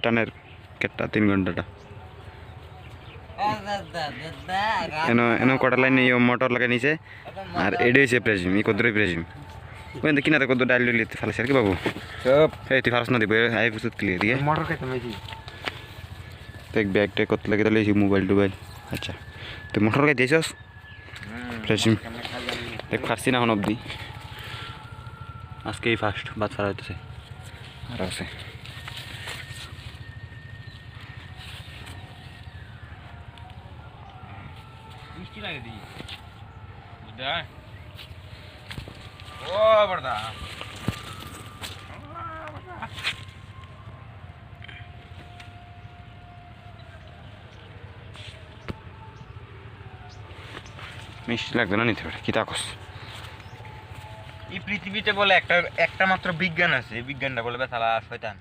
টানের কেটটা 3 ঘন্টাটা এনো কটা লাইন মোটর লাগাই নিছে আর এডি হয়েছে প্রেজিম ই কদ্রই প্রেজিম ওই কিনারে কত ডাইল লিতে ফেলেছে আর কি বাবু সব এই তুই ফারস না দিব আই বুঝত ক্লিয়ার দিকে মোটর খাইতে মাইছি দেখ ব্যাগটা কত লাগে তাহলে মোবাইল টোবাইল আচ্ছা তুই মোটর গাই দিয়েছস প্রেজিম দেখ ফারসি না হন অব্দি আজকেই ফার্স্ট বাদ ফারা হইতেছে আর আছে মিষ্টি লাগে দি বুঝা ও বড়দা মিষ্টি লাগবে না নিতে পারে কি তাকস এই পৃথিবীতে বলে একটা মাত্র বিজ্ঞান আছে, এই বিজ্ঞানটা বলে বেচারা শয়তান।